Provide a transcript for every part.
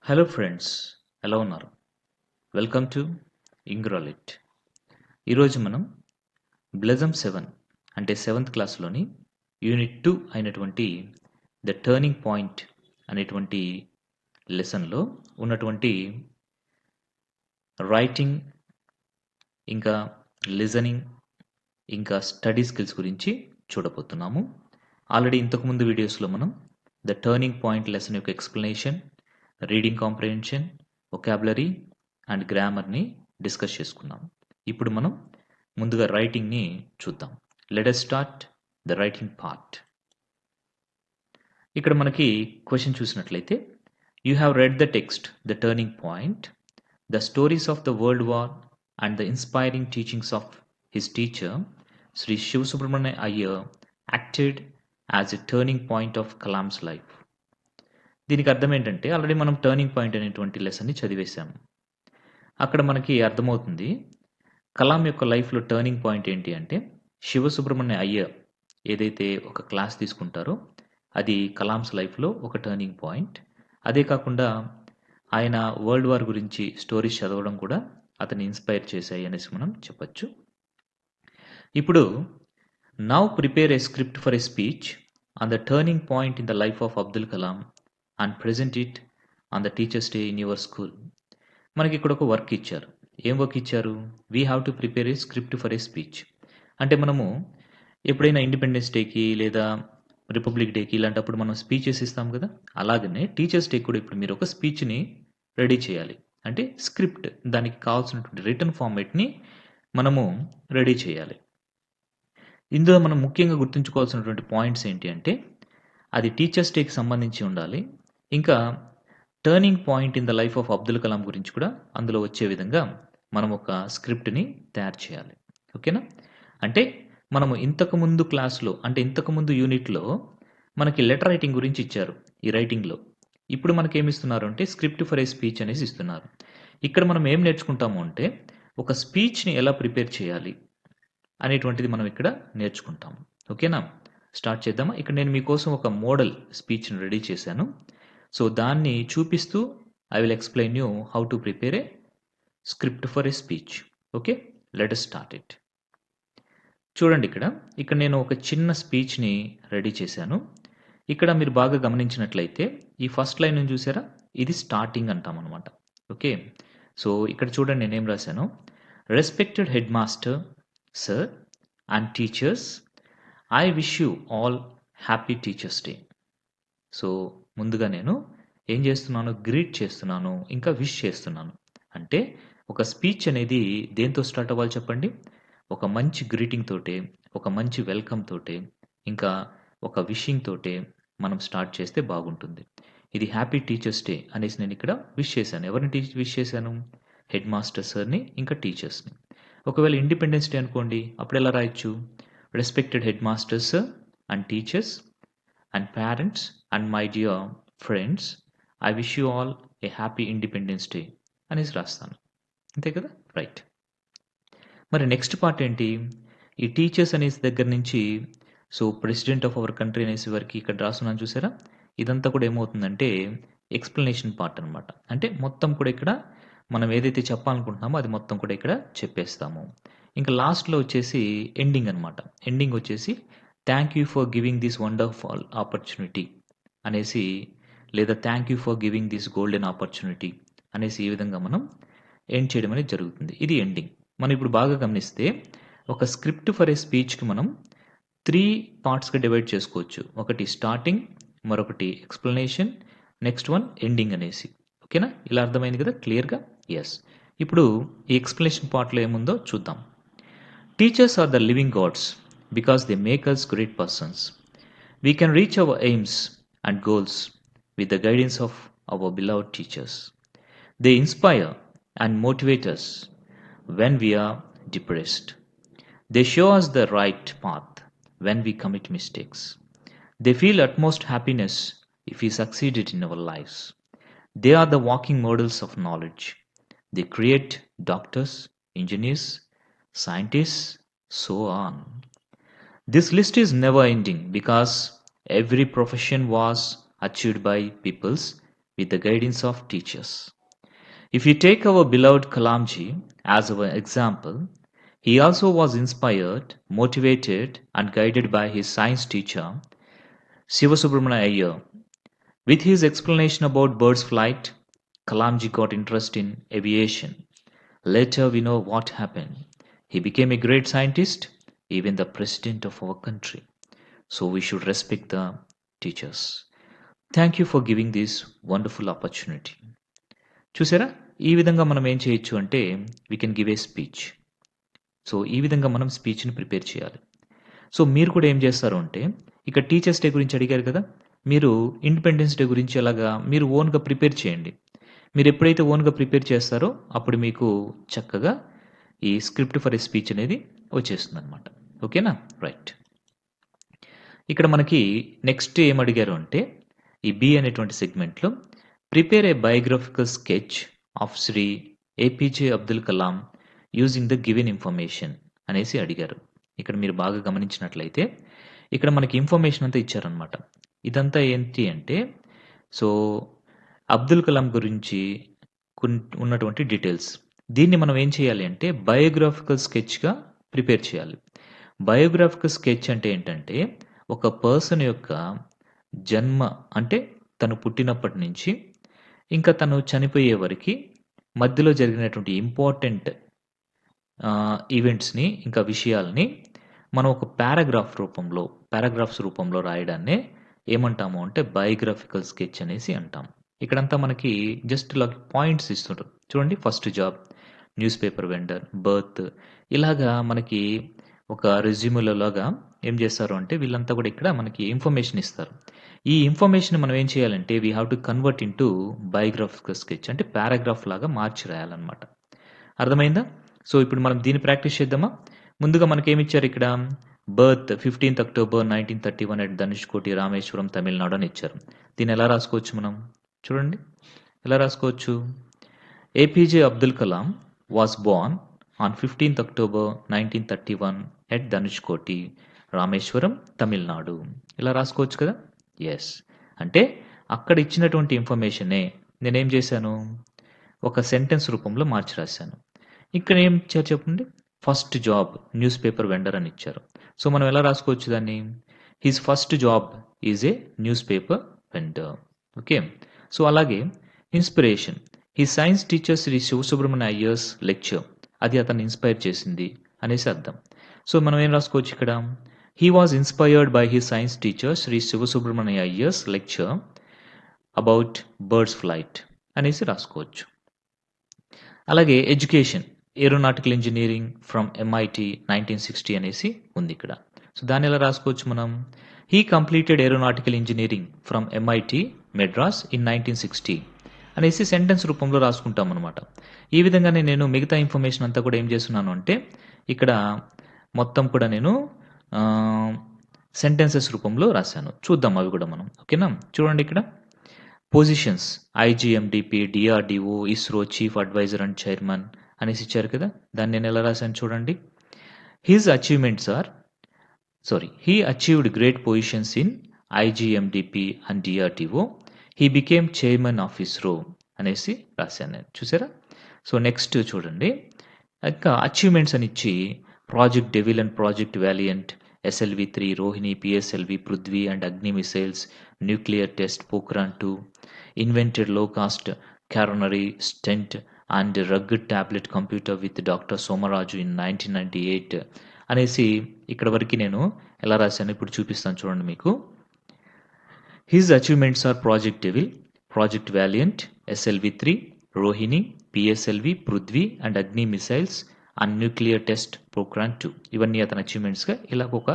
Hello friends, ఎలా ఉన్నారు? Welcome to ఇంగ్రాలిట్. ఈరోజు మనం బ్లెజమ్ 7 అంటే 7th క్లాస్లోని యూనిట్ 2 అయినటువంటి ద టర్నింగ్ పాయింట్ అనేటువంటి లెసన్లో ఉన్నటువంటి రైటింగ్, ఇంకా లిజనింగ్, ఇంకా స్టడీ స్కిల్స్ గురించి చూడబోతున్నాము. ఆల్రెడీ ఇంతకుముందు వీడియోస్లో మనం ద టర్నింగ్ పాయింట్ లెసన్ యొక్క explanation, reading comprehension, vocabulary and గ్రామర్ని డిస్కస్ చేసుకున్నాం. ఇప్పుడు మనం ముందుగా రైటింగ్ని చూద్దాం. Let us start the writing part. ఇక్కడ మనకి క్వశ్చన్ చూసినట్లయితే, you have read the text the turning point, the stories of the world war and the inspiring teachings of his teacher Shri Sivasubramania Iyer acted as a turning point of Kalam's life. దీనికి అర్థం ఏంటంటే, already మనం turning point అనేటువంటి లెసన్ని చదివేశాము. అక్కడ మనకి అర్థమవుతుంది కలాం యొక్క లైఫ్లో టర్నింగ్ పాయింట్ ఏంటి అంటే, శివసుబ్రహ్మణ్య అయ్యర్ ఏదైతే ఒక క్లాస్ తీసుకుంటారో అది కలామ్స్ లైఫ్లో ఒక టర్నింగ్ పాయింట్. అదే కాకుండా ఆయన వరల్డ్ వార్ గురించి స్టోరీస్ చదవడం కూడా అతన్ని ఇన్స్పైర్ చేశాయి అనేసి మనం చెప్పచ్చు. ఇప్పుడు now prepare a script for a speech on the turning point in the life of Abdul Kalam and present it on the teachers day in your school. మనకి ఇక్కడ ఒక వర్క్ ఇచ్చారు. ఏం వర్క్ ఇచ్చారు? We have to prepare a script for a speech. అంటే మనము ఎప్పుడైనా independence డేకి లేదా రిపబ్లిక్ డేకి ఇలాంటప్పుడు మనం స్పీచెస్ ఇస్తాం కదా, అలాగనే టీచర్స్ డే కూడా ఇప్పుడు మీరు ఒక స్పీచ్ని రెడీ చేయాలి. అంటే స్క్రిప్ట్, దానికి కావాల్సినటువంటి రిటర్న్ ఫార్మేట్ని మనము రెడీ చేయాలి. ఇందులో మనం ముఖ్యంగా గుర్తుంచుకోవాల్సినటువంటి పాయింట్స్ ఏంటి అంటే, అది టీచర్స్ డేకి సంబంధించి ఉండాలి. ఇంకా turning point in the life of Abdul Kalam గురించి కూడా అందులో వచ్చే విధంగా మనం ఒక స్క్రిప్ట్ని తయారు చేయాలి. ఓకేనా? అంటే మనము ఇంతకుముందు క్లాస్లో, అంటే ఇంతకుముందు యూనిట్లో మనకి లెటర్ రైటింగ్ గురించి ఇచ్చారు ఈ రైటింగ్లో. ఇప్పుడు మనకి ఏమి ఇస్తున్నారు అంటే స్క్రిప్ట్ ఫర్ ఏ స్పీచ్ అనేసి ఇస్తున్నారు. ఇక్కడ మనం ఏం నేర్చుకుంటాము అంటే, ఒక స్పీచ్ని ఎలా ప్రిపేర్ చేయాలి అనేటువంటిది మనం ఇక్కడ నేర్చుకుంటాము. ఓకేనా? స్టార్ట్ చేద్దామా? ఇక్కడ నేను మీకోసం ఒక మోడల్ స్పీచ్ని రెడీ చేశాను. సో దాన్ని చూపిస్తూ I will explain you how to prepare a script for a speech. Okay, let us start it. చూడండి, ఇక్కడ నేను ఒక చిన్న స్పీచ్ని రెడీ చేశాను. ఇక్కడ మీరు బాగా గమనించినట్లయితే ఈ ఫస్ట్ లైన్ చూసారా, ఇది స్టార్టింగ్ అంటాం అనమాట. ఓకే, సో ఇక్కడ చూడండి నేనేం రాశాను. Respected head master sir and teachers, I wish you all happy teachers day. So ముందుగా నేను ఏం చేస్తున్నాను, గ్రీట్ చేస్తున్నాను, ఇంకా విష్ చేస్తున్నాను. అంటే ఒక స్పీచ్ అనేది దేంతో స్టార్ట్ అవ్వాలి చెప్పండి? ఒక మంచి గ్రీటింగ్ తోటే, ఒక మంచి వెల్కమ్ తోటే, ఇంకా ఒక విషింగ్ తోటే మనం స్టార్ట్ చేస్తే బాగుంటుంది. ఇది హ్యాపీ టీచర్స్ డే అనేసి నేను ఇక్కడ విష్ చేశాను. ఎవరిని విష్ చేశాను? హెడ్ మాస్టర్ సార్ని, ఇంకా టీచర్స్ని. ఒకవేళ ఇండిపెండెన్స్ డే అనుకోండి, అప్పుడు ఎలా రాయొచ్చు? Respected head masters and teachers and parents and my dear friends, I wish you all A happy independence day అనేసి రాస్తాను. అంతే కదా? రైట్. మరి నెక్స్ట్ పార్ట్ ఏంటి? ఈ టీచర్స్ అనేసి దగ్గర నుంచి so president of our country అనేసి వరకు ఇక్కడ రాస్తున్నాను చూసారా? ఇదంతా కూడా ఏమవుతుందంటే ఎక్స్ప్లెనేషన్ పార్ట్ అనమాట. అంటే మొత్తం కూడా ఇక్కడ మనం ఏదైతే చెప్పాలనుకుంటున్నామో అది మొత్తం కూడా ఇక్కడ చెప్పేస్తాము. ఇంకా లాస్ట్లో వచ్చేసి ఎండింగ్ అనమాట. ఎండింగ్ వచ్చేసి thank you for giving this wonderful opportunity అనేసి, లేదా thank you for giving this golden opportunity అనేసి ఈ విధంగా మనం ఎండ్ చేయడం అనేది జరుగుతుంది. ఇది ఎండింగ్. మనం ఇప్పుడు బాగా గమనిస్తే ఒక స్క్రిప్ట్ ఫర్ ఏ స్పీచ్కి మనం 3 పార్ట్స్గా డివైడ్ చేసుకోవచ్చు. ఒకటి స్టార్టింగ్, మరొకటి ఎక్స్ప్లెనేషన్, నెక్స్ట్ వన్ ఎండింగ్ అనేసి. ఓకేనా? ఇలా అర్థమైంది కదా క్లియర్గా? ఎస్. ఇప్పుడు ఈ ఎక్స్ప్లెనేషన్ పార్ట్లో ఏముందో చూద్దాం. Teachers are the living gods because they make us great persons. We can reach our aims and goals with the guidance of our beloved teachers. They inspire and motivate us when we are depressed. They show us the right path when we commit mistakes. They feel utmost happiness if we succeeded in our lives. They are the walking models of knowledge. They create doctors, engineers, scientists, so on. This list is never ending because every profession was achieved by peoples with the guidance of teachers. If you take our beloved Kalamji as our example, he also was inspired, motivated, and guided by his science teacher, Sivasubramania Iyer. With his explanation about birds' flight, Kalamji got interested in aviation. Later, we know what happened. He became a great scientist, even the president of our country. So we should respect the teachers. Thank you for giving this wonderful opportunity. చూసారా, ఈ విధంగా మనం ఏం చేయొచ్చు అంటే we can give a speech. So ఈ విధంగా మనం స్పీచ్ని ప్రిపేర్ చేయాలి. సో మీరు కూడా ఏం చేస్తారు అంటే, ఇక టీచర్స్ డే గురించి అడిగారు కదా, మీరు ఇండిపెండెన్స్ డే గురించి అలాగా మీరు ఓన్గా ప్రిపేర్ చేయండి. మీరు ఎప్పుడైతే ఓన్గా ప్రిపేర్ చేస్తారో అప్పుడు మీకు చక్కగా ఈ స్క్రిప్ట్ ఫర్ ఏ స్పీచ్ అనేది వచ్చేస్తుంది అనమాట. ఓకేనా, రైట్. ఇక్కడ మనకి నెక్స్ట్ ఏం అడిగారు అంటే, ఈ బి అనేటువంటి సెగ్మెంట్లో prepare a biographical sketch of Shri APJ Abdul Kalam using the given information అనేసి అడిగారు. ఇక్కడ మీరు బాగా గమనించినట్లయితే ఇక్కడ మనకి ఇన్ఫర్మేషన్ అంతా ఇచ్చారనమాట. ఇదంతా ఏంటి అంటే, సో అబ్దుల్ కలాం గురించి ఉన్నటువంటి డీటెయిల్స్. దీన్ని మనం ఏం చేయాలి అంటే బయోగ్రాఫికల్ స్కెచ్గా ప్రిపేర్ చేయాలి. బయోగ్రాఫికల్ స్కెచ్ అంటే ఏంటంటే, ఒక పర్సన్ యొక్క జన్మ అంటే తను పుట్టినప్పటి నుంచి ఇంకా తను చనిపోయే వరకు మధ్యలో జరిగినటువంటి ఇంపార్టెంట్ ఈవెంట్స్ని ఇంకా విషయాల్ని మనం ఒక పారాగ్రాఫ్స్ రూపంలో రాయడాన్నే ఏమంటాము అంటే బయోగ్రాఫికల్ స్కెచ్ అనేసి అంటాం. ఇక్కడంతా మనకి జస్ట్ ఇలా పాయింట్స్ ఇస్తుంటారు చూడండి. First job, newspaper vendor, birth, ఇలాగా మనకి ఒక రెజ్యూమ్లలాగా ఏం చేస్తారు అంటే వీళ్ళంతా కూడా ఇక్కడ మనకి ఇన్ఫర్మేషన్ ఇస్తారు. ఈ ఇన్ఫర్మేషన్ మనం ఏం చేయాలంటే we have to convert in to biographical sketch, అంటే పారాగ్రాఫ్ లాగా మార్చి రాయాలన్నమాట. అర్థమైందా? సో ఇప్పుడు మనం దీన్ని ప్రాక్టీస్ చేద్దామా? ముందుగా మనకి ఏమి ఇచ్చారు ఇక్కడ, birth 15th October 1931 at Dhanushkodi, Rameswaram, Tamil Nadu అని ఇచ్చారు. దీన్ని ఎలా రాసుకోవచ్చు మనం చూడండి. ఎలా రాసుకోవచ్చు? APJ Abdul Kalam was Born on 15th October 1931 at Dhanushkodi, Rameswaram, Tamil Nadu. ఇలా రాసుకోవచ్చు కదా. ఎస్, అంటే అక్కడ ఇచ్చినటువంటి ఇన్ఫర్మేషనే నేనేం చేశాను, ఒక సెంటెన్స్ రూపంలో మార్చి రాశాను. ఇక్కడ ఏం ఇచ్చారు చెప్పండి, first job newspaper vendor అని ఇచ్చారు. సో మనం ఎలా రాసుకోవచ్చు దాన్ని, his first job is a newspaper vendor. Okay. So అలాగే inspiration, he science teacher Shri Sivasubramania Iyer's lecture, అది అతను ఇన్స్పైర్ చేసింది అనేసి అర్థం. సో మనం ఏం రాసుకోవచ్చు ఇక్కడ, he was inspired by his science teacher Sri Sivasubramania Iyer's lecture about birds flight అనేసి రాసుకోవచ్చు. అలాగే education, aeronautical engineering from MIT 1960 అనేసి ఉంది ఇక్కడ. సో దాన్ని ఎలా రాసుకోవచ్చు మనం, he completed aeronautical engineering from MIT Madras in 1960 అనేసి సెంటెన్స్ రూపంలో రాసుకుంటాం అనమాట. ఈ విధంగానే నేను మిగతా ఇన్ఫర్మేషన్ అంతా కూడా ఏం చేస్తున్నాను అంటే ఇక్కడ మొత్తం కూడా నేను సెంటెన్సెస్ రూపంలో రాశాను. చూద్దాం అవి కూడా మనం. ఓకేనా, చూడండి ఇక్కడ positions, IGMDP, DRDO, ISRO chief adviser and chairman అనేసి ఇచ్చారు కదా. దాన్ని నేను ఎలా రాశాను చూడండి. he achieved great positions in IGMDP and DRDO. He became chairman of ISRO అనేసి రాశాను నేను. చూసారా? సో నెక్స్ట్ చూడండి, ఇంకా అచీవ్మెంట్స్ అని ఇచ్చి project Devil and project Valiant, SLV-3, Rohini, PSLV, Prithvi and Agni missiles, nuclear test, Pokhran 2, invented low cost coronary stent and rugged tablet computer with Dr. Somaraju in 1998 అనేసి ఇక్కడ వరకు నేను ఎలా రాశాను ఇప్పుడు చూపిస్తాను చూడండి మీకు. His achievements are project Devil, project Valiant, SLV-3, Rohini, PSLV, Prithvi and Agni missiles and nuclear test, Pokhran 2. ఇవన్నీ అతని అచీవ్మెంట్స్గా ఇలా ఒక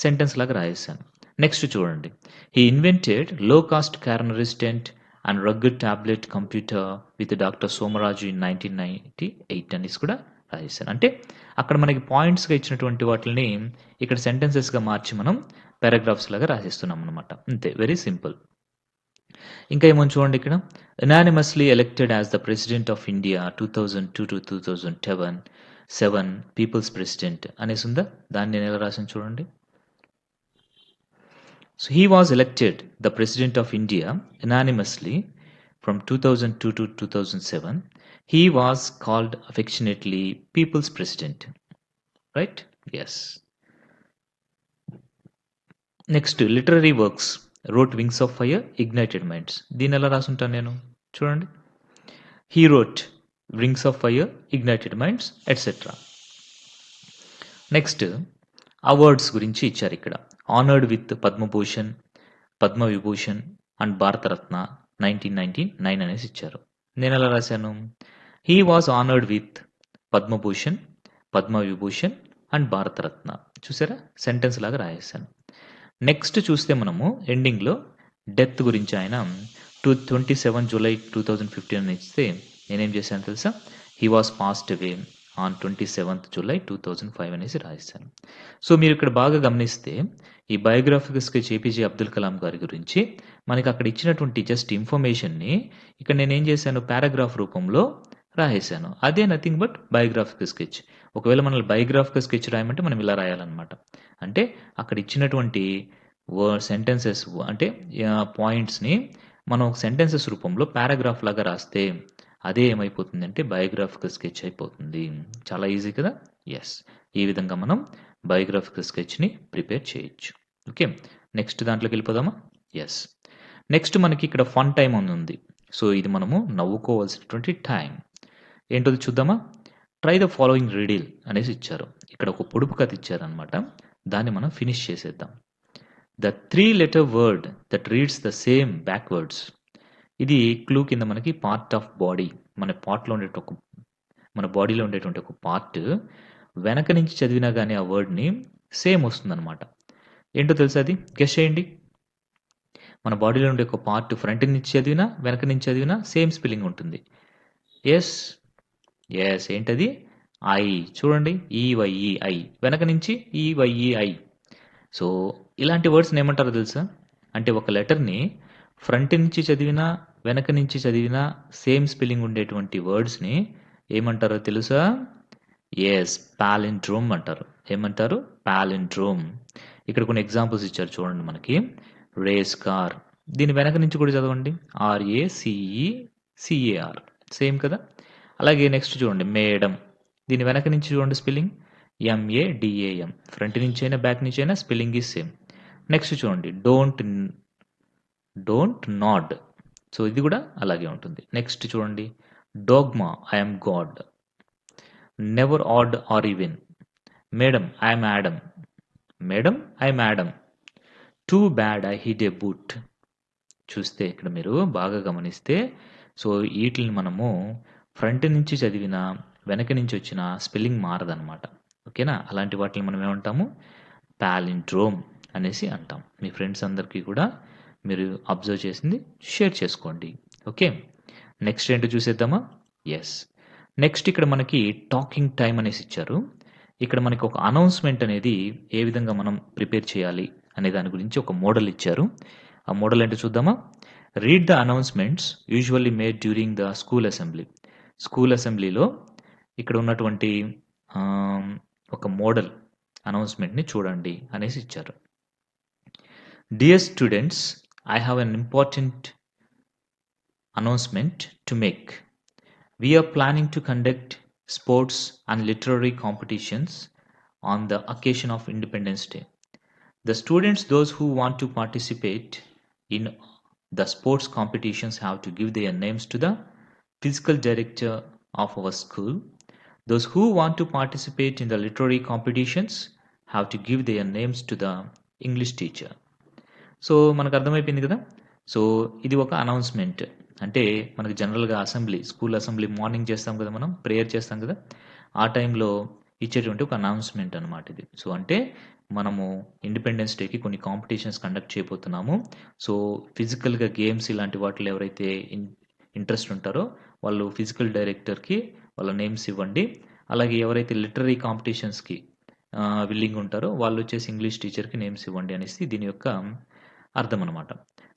సెంటెన్స్ లాగా రాయేసాను. నెక్స్ట్ చూడండి, he invented low cost coronary stent and rugged tablet computer with doctor Somaraju in 1998 అనేసి కూడా రాసేసాను. అంటే అక్కడ మనకి పాయింట్స్గా ఇచ్చినటువంటి వాటిని ఇక్కడ సెంటెన్సెస్గా మార్చి మనం పారాగ్రాఫ్స్ లాగా రాసేస్తున్నాం అనమాట. అంతే, వెరీ సింపుల్. ఇంకా ఏమో చూడండి ఇక్కడ, anonymously elected as the president of India 2002 to 2007 people's president అనేసి ఉందా. దాన్ని నేను ఎలా రాసాను చూడండి. So he was elected the President of India anonymously from 2002 to 2007. He was called affectionately People's President. Right? Yes. Next literary works wrote wings of fire ignited minds. దీన్ని ఎలా రాసుంటాను నేను చూడండి. He wrote wings of fire ignited minds etcetera. Next awards గురించి ఇచ్చారు ఇక్కడ. Honoured with Padma Bhushan, Padma Vibhushan and Bharat Ratna 1999 అనేసి ఇచ్చారు. నేను ఎలా రాశాను? He was honoured with Padma Bhushan, Padma Vibhushan and Bharat Ratna. చూసారా, సెంటెన్స్ లాగా రాయేశాను. నెక్స్ట్ చూస్తే మనము ఎండింగ్లో డెత్ గురించి ఆయన 27 జూలై 2015 అని ఇస్తే నేనేం చేశాను తెలుసా? He was passed away on 27th July 2005 అనేసి రాయిస్తాను. సో మీరు ఇక్కడ బాగా గమనిస్తే ఈ biographical sketch APJ Abdul Kalam గారి గురించి మనకి అక్కడ ఇచ్చినటువంటి జస్ట్ ఇన్ఫర్మేషన్ని ఇక్కడ నేనేం చేశాను, పారాగ్రాఫ్ రూపంలో రాసేసాను. అదే నథింగ్ బట్ బయోగ్రాఫికల్ స్కెచ్. ఒకవేళ మనల్ని బయోగ్రాఫికల్ స్కెచ్ రాయమంటే మనం ఇలా రాయాలన్నమాట. అంటే అక్కడ ఇచ్చినటువంటి సెంటెన్సెస్ అంటే పాయింట్స్ని మనం ఒక సెంటెన్సెస్ రూపంలో పారాగ్రాఫ్ లాగా రాస్తే అదే ఏమైపోతుంది అంటే బయోగ్రాఫికల్ స్కెచ్ అయిపోతుంది. చాలా ఈజీ కదా. ఎస్, ఈ విధంగా మనం బయోగ్రాఫికల్ స్కెచ్ని ప్రిపేర్ చేయొచ్చు. ఓకే, నెక్స్ట్ దాంట్లోకి వెళ్ళిపోదామా? ఎస్, నెక్స్ట్ మనకి ఇక్కడ ఫన్ టైం అని ఉంది. సో ఇది మనము నవ్వుకోవాల్సినటువంటి టైం. ఏంటో చూద్దామా? ట్రై ద ఫాలోయింగ్ రీడిల్ అనేసి ఇచ్చారు. ఇక్కడ ఒక పొడుపు కథ ఇచ్చారనమాట. దాన్ని మనం ఫినిష్ చేసేద్దాం. The 3-letter word that reads the same backwards. ఇది క్లూ కింద మనకి పార్ట్ ఆఫ్ బాడీ, మన బాడీలో ఉండేటువంటి ఒక పార్ట్ వెనక నుంచి చదివినా కానీ ఆ వర్డ్ని సేమ్ వస్తుందన్నమాట. ఏంటో తెలుసా? అది గెస్ చేయండి. మన బాడీలో ఉండే ఒక పార్ట్ ఫ్రంట్ నుంచి చదివినా వెనక నుంచి చదివినా సేమ్ స్పెల్లింగ్ ఉంటుంది. ఎస్, ఏంటది? ఐ. చూడండి, ఈవైఈఐ, వెనక నుంచి ఈవైఈఐ. సో ఇలాంటి వర్డ్స్ని ఏమంటారో తెలుసా? అంటే ఒక లెటర్ని ఫ్రంట్ నుంచి చదివినా వెనక నుంచి చదివినా సేమ్ స్పెల్లింగ్ ఉండేటువంటి వర్డ్స్ని ఏమంటారో తెలుసా? ఎస్, పాలిండ్రోమ్ అంటారు. ఏమంటారు? పాలిండ్రోమ్. ఇక్కడ కొన్ని ఎగ్జాంపుల్స్ ఇచ్చారు చూడండి మనకి. రేస్ కార్, దీని వెనక నుంచి కూడా చదవండి, RACECAR, సేమ్ కదా. అలాగే నెక్స్ట్ చూడండి, మేడం, దీని వెనక నుంచి చూడండి స్పెల్లింగ్ MADAM. ఫ్రంట్ నుంచి అయినా బ్యాక్ నుంచి అయినా స్పెల్లింగ్ ఈజ్ సేమ్. నెక్స్ట్ చూడండి, డోంట్ నాడ్. సో ఇది కూడా అలాగే ఉంటుంది. నెక్స్ట్ చూడండి, dogma, I'm God. Never odd or even. Madam, I'm Adam. Madam, I'm Adam. Too bad I hid a boot. చూస్తే ఇక్కడ మీరు బాగా గమనిస్తే సో వీటిని మనము ఫ్రంట్ నుంచి చదివిన వెనక నుంచి వచ్చిన స్పెల్లింగ్ మారదనమాట. ఓకేనా? అలాంటి వాటిని మనం ఏమంటాము? పాలిండ్రోమ్ అనేసి అంటాం. మీ ఫ్రెండ్స్ అందరికీ కూడా మీరు అబ్జర్వ్ చేసింది షేర్ చేసుకోండి. ఓకే, నెక్స్ట్ ఏంటో చూసేద్దామా? ఎస్, నెక్స్ట్ ఇక్కడ మనకి టాకింగ్ టైం అనేసి ఇచ్చారు. ఇక్కడ మనకి ఒక అనౌన్స్మెంట్ అనేది ఏ విధంగా మనం ప్రిపేర్ చేయాలి అనే దాని గురించి ఒక మోడల్ ఇచ్చారు. ఆ మోడల్ ఏంటో చూద్దామా? Read the announcements usually made during the school assembly. School అసెంబ్లీలో ఇక్కడ ఉన్నటువంటి ఒక మోడల్ అనౌన్స్మెంట్ని చూడండి అనేసి ఇచ్చారు. Dear students, I have an important announcement to make. We are planning to conduct sports and literary competitions on the occasion of Independence Day. The students, those who want to participate in the sports competitions, have to give their names to the physical director of our school. Those who want to participate in the literary competitions have to give their names to the English teacher. So మనకు అర్థమైపోయింది కదా. So ఇది ఒక announcement. అంటే మనకి జనరల్గా school assembly morning చేస్తాం కదా, మనం ప్రేయర్ చేస్తాం కదా, ఆ టైంలో ఇచ్చేటువంటి ఒక అనౌన్స్మెంట్ అనమాట ఇది. సో అంటే మనము ఇండిపెండెన్స్ డేకి కొన్ని కాంపిటీషన్స్ కండక్ట్ చేయబోతున్నాము. సో ఫిజికల్గా గేమ్స్ ఇలాంటి వాటిలో ఎవరైతే ఇంట్రెస్ట్ ఉంటారో వాళ్ళు ఫిజికల్ డైరెక్టర్కి వాళ్ళ నేమ్స్ ఇవ్వండి. అలాగే ఎవరైతే లిటరరీ కాంపిటీషన్స్కి విల్లింగ్ ఉంటారో వాళ్ళు వచ్చేసి ఇంగ్లీష్ టీచర్కి నేమ్స్ ఇవ్వండి అనేసి దీని యొక్క అర్థం అనమాట.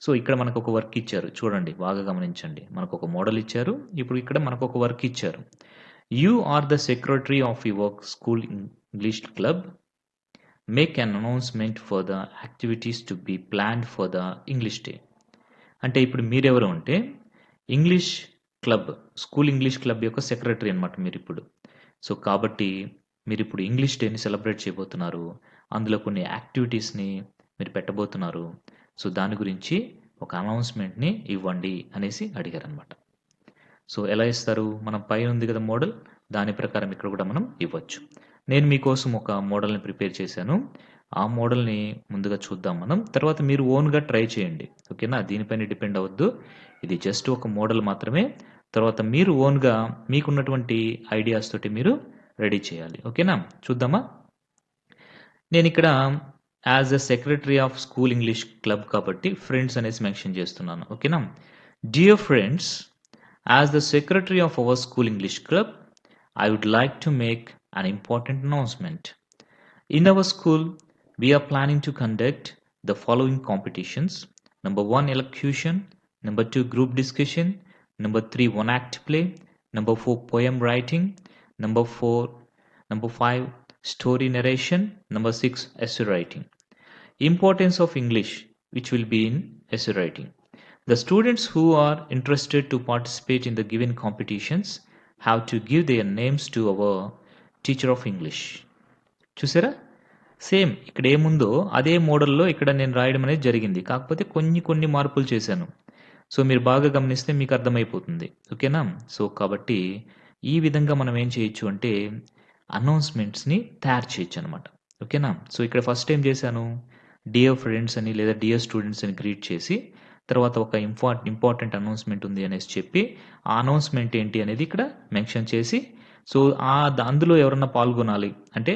సో ఇక్కడ మనకు ఒక వర్క్ ఇచ్చారు, చూడండి బాగా గమనించండి. మనకు ఒక మోడల్ ఇచ్చారు, ఇప్పుడు ఇక్కడ మనకు ఒక వర్క్ ఇచ్చారు. You are the secretary of your school English club. Make an announcement for the activities to be planned for the English day. అంటే ఇప్పుడు మీరెవరు అంటే English club, school English club యొక్క సెక్రటరీ అనమాట మీరిప్పుడు. సో, కాబట్టి మీరిప్పుడు ఇంగ్లీష్ డేని సెలబ్రేట్ చేయబోతున్నారు. అందులో కొన్ని యాక్టివిటీస్‌ని మీరు పెట్టబోతున్నారు. సో, దాని గురించి ఒక అనౌన్స్‌మెంట్‌ని ఇవ్వండి అనేసి అడిగారనమాట. సో, ఎలా ఇస్తారు? మనం పైన ఉంది కదా మోడల్, దాని ప్రకారం ఇక్కడ కూడా మనం ఇవ్వచ్చు. నేను మీకోసం ఒక మోడల్‌ని ప్రిపేర్ చేశాను. ఆ మోడల్‌ని ముందుగా చూద్దాం మనం. తర్వాత మీరు ఓన్‌గా ట్రై చేయండి. ఓకేనా? దీనిపైన డిపెండ్ అవ్వద్దు. ఇది జస్ట్ ఒక మోడల్ మాత్రమే. తర్వాత మీరు ఓన్‌గా మీకున్నటువంటి ఐడియాస్ తోటి మీరు రెడీ చేయాలి. ఓకేనా? చూద్దామా? నేనిక్కడ as a secretary of school English club కాబట్టి ఫ్రెండ్స్ అనేసి మెన్షన్ చేస్తున్నాను. ఓకేనా? Dear friends, as the secretary of our school English club, I would like to make an important announcement. In our school, we are planning to conduct the following competitions. Number 1, elocution. Number 2, group discussion. Number 3, one act play. Number 4, poem writing. Number 5, story narration. Number 6, essay writing. Importance of English, which will be in essay writing. The students who are interested to participate in the given competitions have to give their names to our teacher of English. చూసారా? Same ఇక్కడ ఏముందో అదే మోడల్లో ఇక్కడ నేను రాయడం అనేది జరిగింది. కాకపోతే కొన్ని మార్పులు చేశాను. సో, మీరు బాగా గమనిస్తే మీకు అర్థమైపోతుంది. ఓకేనా? సో, కాబట్టి ఈ విధంగా మనం ఏం చేయొచ్చు అంటే అనౌన్స్‌మెంట్స్‌ని తయారు చేయొచ్చనమాట. ఓకేనా? సో, ఇక్కడ ఫస్ట్ ఏం చేశాను? డియర్ ఫ్రెండ్స్ అని లేదా డియర్ స్టూడెంట్స్ అని గ్రీట్ చేసి తర్వాత ఒక ఇంపార్టెంట్ అనౌన్స్‌మెంట్ ఉంది అనేసి చెప్పి, ఆ అనౌన్స్‌మెంట్ ఏంటి అనేది ఇక్కడ మెన్షన్ చేసి, సో, అందులో ఎవరన్నా పాల్గొనాలి అంటే,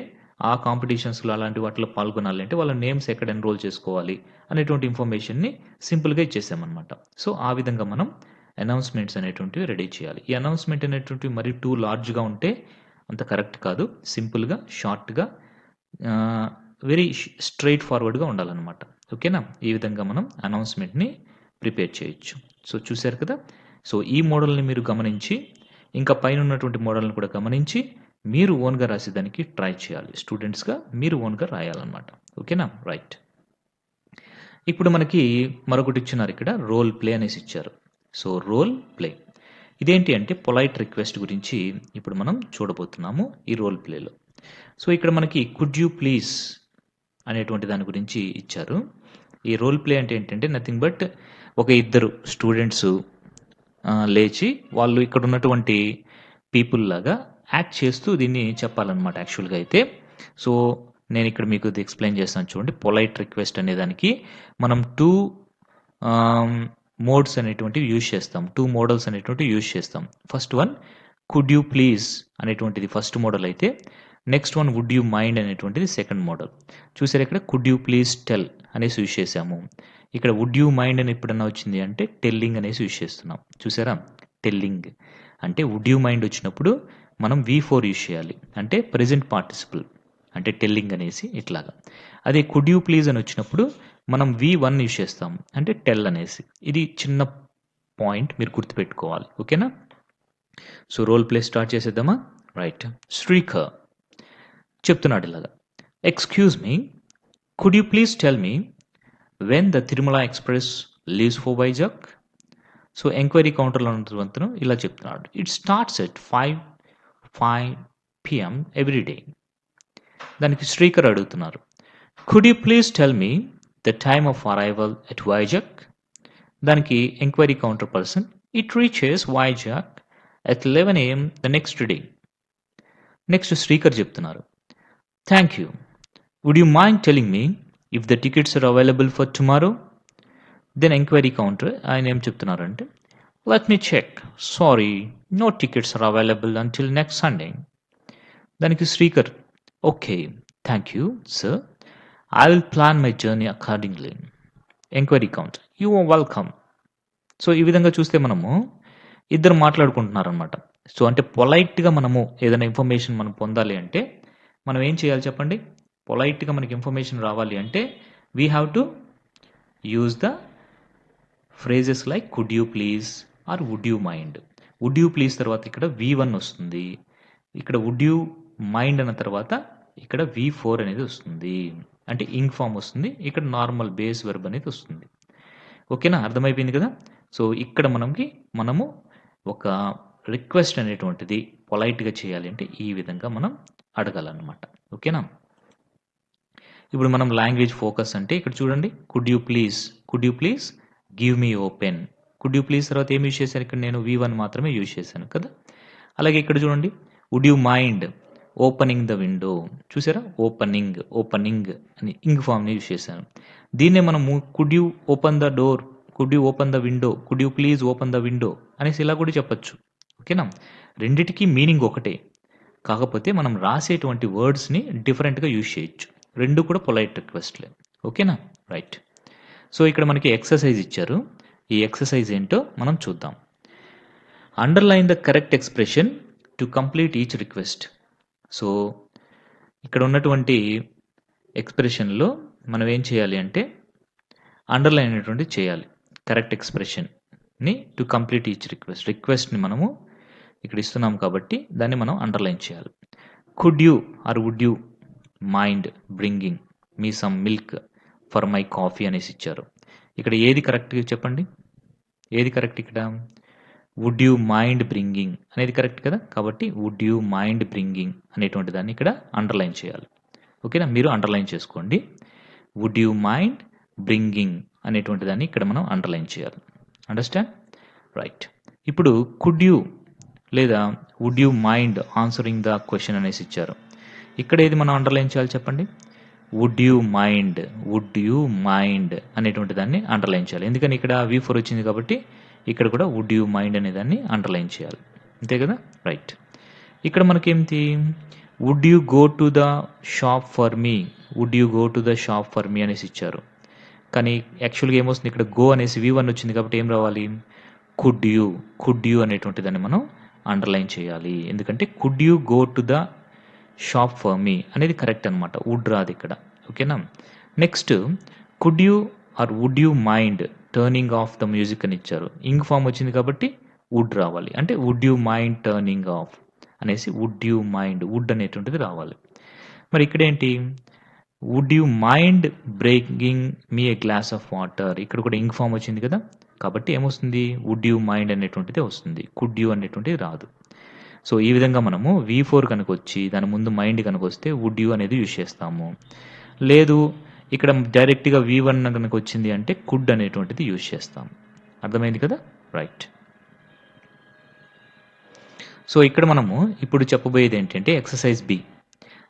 ఆ కాంపిటీషన్స్‌లో అలాంటి వాటిలో పాల్గొనాలి అంటే, వాళ్ళ నేమ్స్ ఎక్కడ ఎన్రోల్ చేసుకోవాలి అనేటువంటి ఇన్ఫర్మేషన్‌ని సింపుల్‌గా ఇచ్చేసామనమాట. సో, ఆ విధంగా మనం అనౌన్స్‌మెంట్స్ అనేటువంటివి రెడీ చేయాలి. ఈ అనౌన్స్‌మెంట్ అనేటువంటివి మరీ టూ లార్జ్‌గా ఉంటే అంత కరెక్ట్ కాదు. సింపుల్‌గా, షార్ట్‌గా వెరీ స్ట్రెయిట్ ఫార్వర్డ్‌గా ఉండాలనమాట. ఓకేనా? ఈ విధంగా మనం అనౌన్స్‌మెంట్‌ని ప్రిపేర్ చేయొచ్చు. సో, చూసారు కదా? సో, ఈ మోడల్‌ని మీరు గమనించి, ఇంకా పైన ఉన్నటువంటి మోడల్‌ని కూడా గమనించి, మీరు ఓన్‌గా రాసేదానికి ట్రై చేయాలి. స్టూడెంట్స్‌గా మీరు ఓన్‌గా రాయాలన్నమాట. ఓకేనా? రైట్. ఇప్పుడు మనకి మరొకటి ఇచ్చినారు ఇక్కడ, రోల్ ప్లే అనేసి ఇచ్చారు. సో, రోల్ ప్లే ఇదేంటి అంటే పొలైట్ రిక్వెస్ట్ గురించి ఇప్పుడు మనం చూడబోతున్నాము ఈ రోల్ ప్లేలో. సో, ఇక్కడ మనకి కుడ్ యూ ప్లీజ్ అనేటువంటి దాని గురించి ఇచ్చారు. ఈ రోల్ ప్లే అంటే ఏంటంటే నథింగ్ బట్ ఒక ఇద్దరు స్టూడెంట్స్ లేచి వాళ్ళు ఇక్కడ ఉన్నటువంటి పీపుల్ లాగా యాక్ట్ చేస్తూ దీన్ని చెప్పాలన్నమాట యాక్చువల్‌గా అయితే. సో, నేను ఇక్కడ మీకు ఇది ఎక్స్‌ప్లెయిన్ చేస్తాను చూడండి. పొలైట్ రిక్వెస్ట్ అనే దానికి మనం 2 మోడ్స్ అనేటువంటివి యూజ్ చేస్తాం. 2 మోడల్స్ అనేటువంటివి యూజ్ చేస్తాం. First one could you please అనేటువంటిది ఫస్ట్ మోడల్ అయితే, next one would you mind అనేటువంటిది సెకండ్ మోడల్. చూసారా ఇక్కడ కుడ్ యూ ప్లీజ్ టెల్ అనేసి యూజ్ చేసాము. ఇక్కడ వుడ్ యూ మైండ్ అని ఎప్పుడన్నా వచ్చింది అంటే టెల్లింగ్ అనేసి యూజ్ చేస్తున్నాం. చూసారా? టెల్లింగ్ అంటే వుడ్ యూ మైండ్ వచ్చినప్పుడు మనం V4 యూజ్ చేయాలి. అంటే ప్రెజెంట్ పార్టిసిపుల్ అంటే టెల్లింగ్ అనేసి ఇట్లాగా. అదే కుడ్ యూ ప్లీజ్ అని వచ్చినప్పుడు మనం V1 యూజ్ చేస్తాం. అంటే టెల్ అనేసి. ఇది చిన్న పాయింట్ మీరు గుర్తుపెట్టుకోవాలి. ఓకేనా? సో, రోల్ ప్లే స్టార్ట్ చేసేద్దామా? రైట్. శ్రీకర్ చెప్తున్నాడు ఇలాగా. Excuse me, could you please tell me when the Tirumala express leaves for Vizag? So, enquiry కౌంటర్లో ఉన్నంతను ఇలా చెప్తున్నాడు. It starts at 5 PM every day. దానికి శ్రీకర్ అడుగుతున్నారు. Could you please tell me the time of arrival at Vizag? దానికి enquiry counter person it reaches Vizag at 11 AM the next day. Next Srikar చెప్తున్నారు. Thank you. Would you mind telling me if the tickets are available for tomorrow? Then enquiry counter ఆయన ఏం చెప్తున్నారంటే let me check. Sorry, no tickets are available until next Sunday. దానికి Srikar okay, thank you sir, I will plan my journey accordingly. Enquiry counter you are welcome. So, ఈ విధంగా చూస్తే మనము ఇద్దరు మాట్లాడుకుంటున్నారనమాట. So, అంటే పొలైట్‌గా మనము ఏదైనా ఇన్ఫర్మేషన్ మనం పొందాలి అంటే మనం ఏం చేయాలి చెప్పండి? పొలైట్‌గా మనకి ఇన్ఫర్మేషన్ రావాలి అంటే we have to use the phrases like could you please or would you mind. Would you please తర్వాత ఇక్కడ V1 వస్తుంది. ఇక్కడ వుడ్ యూ మైండ్ అన్న తర్వాత ఇక్కడ V4 అనేది వస్తుంది. అంటే ఇంగ్ ఫామ్ వస్తుంది. ఇక్కడ నార్మల్ బేస్ వెర్బ్ అనేది వస్తుంది. ఓకేనా? అర్థమైపోయింది కదా? సో ఇక్కడ మనము ఒక రిక్వెస్ట్ అనేటువంటిది పొలైట్‌గా చేయాలి అంటే ఈ విధంగా మనం అడగాలన్నమాట. ఓకేనా? ఇప్పుడు మనం లాంగ్వేజ్ ఫోకస్ అంటే ఇక్కడ చూడండి could you please give me your pen. Could you please తర్వాత ఏం యూజ్ చేశాను ఇక్కడ నేను V1 మాత్రమే యూజ్ చేశాను కదా! అలాగే ఇక్కడ చూడండి would you mind opening the window. చూసారా? ఓపెనింగ్ అని ఇంగ్ ఫామ్‌ని యూజ్ చేశాను. దీన్నే మనము could you open the door, could you open the window, could you please open the window అనేసి ఇలా కూడా చెప్పొచ్చు. ఓకేనా? రెండిటికి మీనింగ్ ఒకటే. కాకపోతే మనం రాసేటువంటి వర్డ్స్‌ని డిఫరెంట్‌గా యూజ్ చేయొచ్చు. 2 కూడా పొలైట్ రిక్వెస్ట్‌లే. ఓకేనా? రైట్. సో ఇక్కడ మనకి ఎక్సర్సైజ్ ఇచ్చారు. ఈ ఎక్సర్సైజ్ ఏంటో మనం చూద్దాం. Underline the correct expression to complete each request. So ఇక్కడ ఉన్నటువంటి ఎక్స్‌ప్రెషన్‌లో మనం ఏం చేయాలి అంటే అండర్‌లైన్ అనేటువంటిది చేయాలి. కరెక్ట్ ఎక్స్‌ప్రెషన్‌ని టు కంప్లీట్ ఈచ్ రిక్వెస్ట్‌ని మనము ఇక్కడ ఇస్తున్నాం కాబట్టి దాన్ని మనం అండర్‌లైన్ చేయాలి. Could you or would you mind bringing me some milk for my coffee అనేసి ఇచ్చారు. ఇక్కడ ఏది కరెక్ట్ చెప్పండి? ఏది కరెక్ట్ ఇక్కడ? వుడ్ యూ మైండ్ బ్రింగింగ్ అనేది కరెక్ట్ కదా! కాబట్టి వుడ్ యూ మైండ్ బ్రింగింగ్ అనేటువంటి దాన్ని ఇక్కడ అండర్‌లైన్ చేయాలి. ఓకేనా? మీరు అండర్‌లైన్ చేసుకోండి. వుడ్ యూ మైండ్ బ్రింగింగ్ అనేటువంటి దాన్ని ఇక్కడ మనం అండర్‌లైన్ చేయాలి. అండర్‌స్టాండ్? రైట్. ఇప్పుడు కుడ్ యూ లేదా would you mind answering the question అనేసి ఇచ్చారు. ఇక్కడ ఏది మనం అండర్‌లైన్ చేయాలి చెప్పండి? వుడ్ యూ మైండ్ అనేటువంటి దాన్ని అండర్‌లైన్ చేయాలి. ఎందుకని ఇక్కడ V4 వచ్చింది కాబట్టి ఇక్కడ కూడా వుడ్ యూ మైండ్ అనే దాన్ని అండర్‌లైన్ చేయాలి. అంతే కదా! రైట్. ఇక్కడ మనకేంటి would you go to the shop for me, would you go to the shop for me అనేసి ఇచ్చారు. కానీ యాక్చువల్‌గా ఏమొస్తుంది ఇక్కడ గో అనేసి V1 వచ్చింది కాబట్టి ఏం రావాలి? కుడ్ యూ అనేటువంటి దాన్ని మనం అండర్‌లైన్ చేయాలి. ఎందుకంటే could you go to the shop for me అనేది కరెక్ట్ అనమాట. వుడ్ రాదు ఇక్కడ. ఓకేనా? Next could you or would you mind turning off the music అని ఇచ్చారు. ఇంగ్ ఫామ్ వచ్చింది కాబట్టి వుడ్ రావాలి. అంటే would you mind turning off అనేసి వుడ్ అనేటువంటిది రావాలి. మరి ఇక్కడేంటి would you mind breaking me a glass of water. ఇక్కడ కూడా ఇంగ్ ఫామ్ వచ్చింది కదా! కాబట్టి ఏమొస్తుంది? వుడ్ యూ మైండ్ అనేటువంటిది వస్తుంది. కుడ్ యూ అనేటువంటిది రాదు. సో ఈ విధంగా మనము V4 కనుక వచ్చి దాని ముందు మైండ్ కనుక వస్తే వుడ్ యూ అనేది యూజ్ చేస్తాము. లేదు ఇక్కడ డైరెక్ట్‌గా V1 కనుక వచ్చింది అంటే కుడ్ అనేటువంటిది యూజ్ చేస్తాం. అర్థమైంది కదా! రైట్. సో ఇక్కడ మనము ఇప్పుడు చెప్పబోయేది ఏంటంటే ఎక్సర్సైజ్ బి.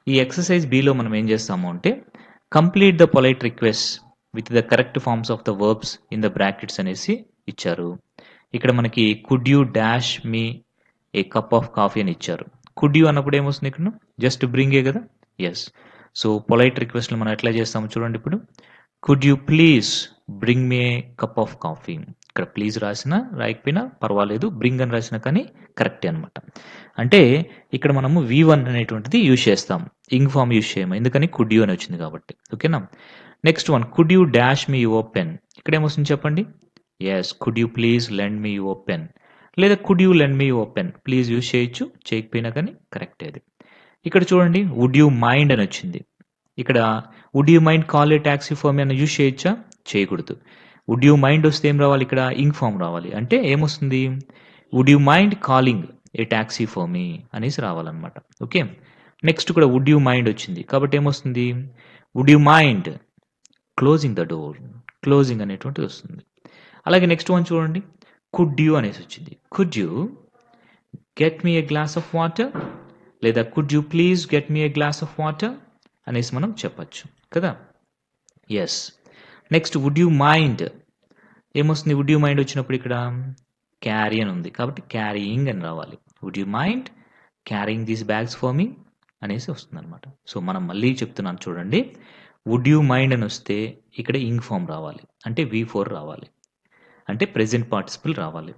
ఈ ఎక్సర్సైజ్ బిలో మనం ఏం చేస్తాము అంటే complete the polite request with the correct forms of the verbs in the brackets అనేసి ఇచ్చారు. ఇక్కడ మనకి could you dash me a cup of coffee అని ఇచ్చారు. కుడ్ యూ అన్నప్పుడు ఏమొస్తుంది ఇక్కడ? జస్ట్ బ్రింగే కదా! ఎస్. సో పొలైట్ రిక్వెస్ట్‌లు మనం ఎట్లా చేస్తామో చూడండి ఇప్పుడు. Could you please bring me a cup of coffee. ఇక్కడ ప్లీజ్ రాసినా రాయకపోయినా పర్వాలేదు. బ్రింగ్ అని రాసినా కానీ కరెక్టే అనమాట. అంటే ఇక్కడ మనము V1 అనేటువంటిది యూజ్ చేస్తాం. ఇంగ్ ఫామ్ యూజ్ చేయము. ఎందుకని కుడ్ యూ అని వచ్చింది కాబట్టి. ఓకేనా? Next one could you dash me your pen. ఇక్కడ ఏమొస్తుంది చెప్పండి? Yes. Could you please lend me your pen. లేదా could you lend me your pen. Please use చేయొచ్చు. చేయకపోయినా కానీ కరెక్టే అది. ఇక్కడ చూడండి వుడ్ యూ మైండ్ అని వచ్చింది. ఇక్కడ would you mind call a taxi for me అని యూజ్ చేయొచ్చా? చేయకూడదు. వుడ్ యూ మైండ్ వస్తే ఏం రావాలి ఇక్కడ? ఇంగ్ ఫామ్ రావాలి. అంటే ఏమొస్తుంది? Would you mind calling a taxi for me అనేసి రావాలన్నమాట. ఓకే. నెక్స్ట్ కూడా వుడ్ యూ మైండ్ వచ్చింది కాబట్టి ఏమొస్తుంది? Would you mind closing the door. Closing అనేటువంటిది వస్తుంది. అలాగే నెక్స్ట్ వన్ చూడండి కుడ్ యూ అనేసి వచ్చింది. Could you get me a glass of water లేదా could you please get me a glass of water అనేసి మనం చెప్పచ్చు కదా! Yes. Next would you mind ఏమొస్తుంది? వుడ్ యూ మైండ్ వచ్చినప్పుడు ఇక్కడ క్యారీ అని ఉంది కాబట్టి క్యారీయింగ్ అని రావాలి. Would you mind carrying these bags for me అనేసి వస్తుంది అనమాట. సో మనం మళ్ళీ చెప్తున్నాను చూడండి. వుడ్ యూ మైండ్ అని వస్తే ఇక్కడ ఇంగ్ ఫామ్ రావాలి. అంటే V4 రావాలి. అంటే ప్రెజెంట్ పార్టిసిపుల్ రావాలి.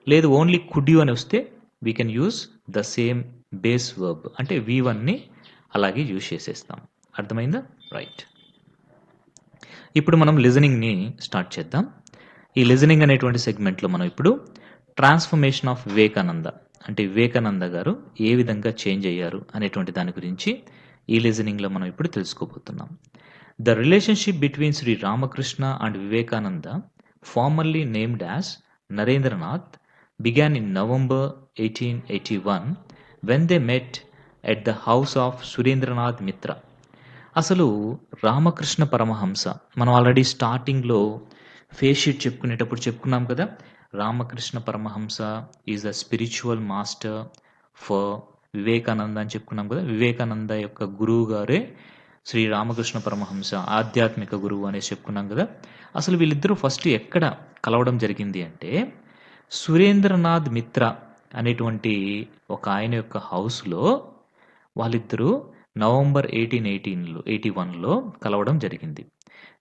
లేదు ఓన్లీ కుడ్ యూ అని వస్తే we can use the same base verb అంటే V1ని అలాగే యూజ్ చేసేస్తాం. అర్థమైందా? రైట్. ఇప్పుడు మనం లిజనింగ్ని స్టార్ట్ చేద్దాం. ఈ లిజనింగ్ అనేటువంటి సెగ్మెంట్లో మనం ఇప్పుడు ట్రాన్స్ఫర్మేషన్ ఆఫ్ వివేకానంద అంటే వివేకానంద గారు ఏ విధంగా చేంజ్ అయ్యారు అనేటువంటి దాని గురించి ఈ లిజనింగ్లో మనం ఇప్పుడు తెలుసుకోబోతున్నాం. The relationship between Shri Ramakrishna and Vivekananda formerly named as Narendranath began in November 1881 when they met at the house of Surendranath Mitra. అసలు రామకృష్ణ పరమహంస మనం ఆల్రెడీ స్టార్టింగ్లో ఫేస్ షీట్ చెప్పుకునేటప్పుడు చెప్పుకున్నాం కదా, Ramakrishna Paramahamsa is the spiritual master for Vivekananda అని చెప్పుకున్నాం కదా. వివేకానంద యొక్క గురువు గారే శ్రీ రామకృష్ణ పరమహంస, ఆధ్యాత్మిక గురువు అనేసి చెప్పుకున్నాం కదా. అసలు వీళ్ళిద్దరూ ఫస్ట్ ఎక్కడ కలవడం జరిగింది అంటే సురేంద్రనాథ్ మిత్ర అనేటువంటి ఒక ఆయన యొక్క హౌస్లో వాళ్ళిద్దరూ నవంబర్ 1881లో కలవడం జరిగింది.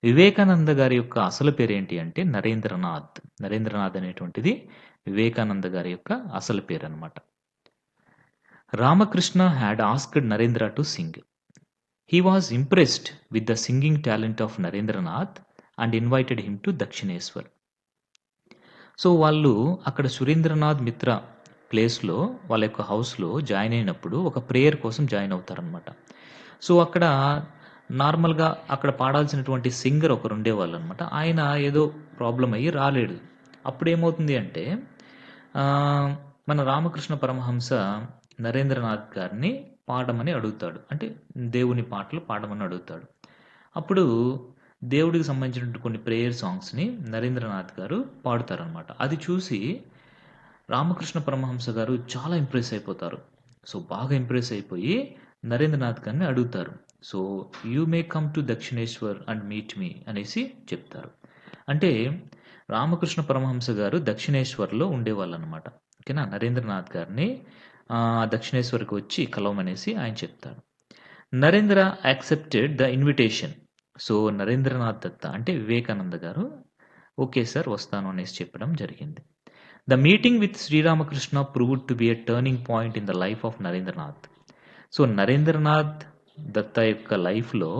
వివేకానంద గారి యొక్క అసలు పేరు ఏంటి అంటే నరేంద్రనాథ్. నరేంద్రనాథ్ అనేటువంటిది వివేకానంద గారి యొక్క అసలు పేరు అనమాట. Ramakrishna had asked Narendra to sing. He was impressed with the singing talent of Narendranath and invited him to Dakshineshwar. So వాళ్ళు అక్కడ సురేంద్రనాథ్ మిత్ర ప్లేస్లో వాళ్ళ యొక్క హౌస్లో జాయిన్ అయినప్పుడు ఒక ప్రేయర్ కోసం జాయిన్ అవుతారనమాట. సో అక్కడ నార్మల్గా అక్కడ పాడాల్సినటువంటి సింగర్ ఒకరు ఉండేవాళ్ళు అనమాట. ఆయన ఏదో ప్రాబ్లం అయ్యి రాలేడు. అప్పుడు ఏమవుతుంది అంటే మన రామకృష్ణ పరమహంస నరేంద్రనాథ్ గారిని పాడమని అడుగుతాడు. అంటే దేవుని పాటలు పాడమని అడుగుతాడు. అప్పుడు దేవుడికి సంబంధించినటువంటి కొన్ని ప్రేయర్ సాంగ్స్ని నరేంద్రనాథ్ గారు పాడుతారనమాట. అది చూసి రామకృష్ణ పరమహంస గారు చాలా ఇంప్రెస్ అయిపోతారు. సో బాగా ఇంప్రెస్ అయిపోయి నరేంద్రనాథ్ గారిని అడుగుతారు. So you may come to Dakshineswar and meet me అనేసి చెప్తారు. అంటే రామకృష్ణ పరమహంస గారు దక్షిణేశ్వర్లో ఉండేవాళ్ళు అనమాట. ఓకేనా. నరేంద్రనాథ్ గారిని దక్షిణేశ్వర్కి వచ్చి కలవమనేసి ఆయన చెప్తాడు. Narendra accepted the invitation. So Narendranath దత్త అంటే వివేకానంద గారు ఓకే సార్ వస్తాను అనేసి చెప్పడం జరిగింది. The meeting with Sri Ramakrishna proved to be a turning point in the life of Narendranath. So Narendranath దత్త యొక్క లైఫ్లో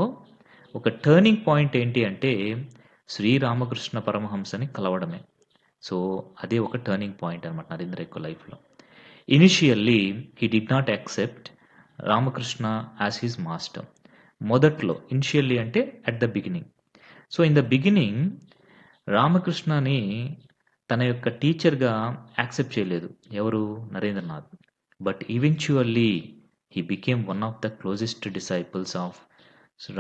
ఒక టర్నింగ్ పాయింట్ ఏంటి అంటే శ్రీరామకృష్ణ పరమహంసని కలవడమే. సో అదే ఒక టర్నింగ్ పాయింట్ అనమాట నరేంద్ర యొక్క లైఫ్లో. Initially he did not accept Ramakrishna as his master. మొదట్లో ఇనిషియల్లీ అంటే at the beginning. So in the beginning రామకృష్ణని తన యొక్క టీచర్గా యాక్సెప్ట్ చేయలేదు ఎవరు, Narendranath. But eventually he became one of the closest disciples of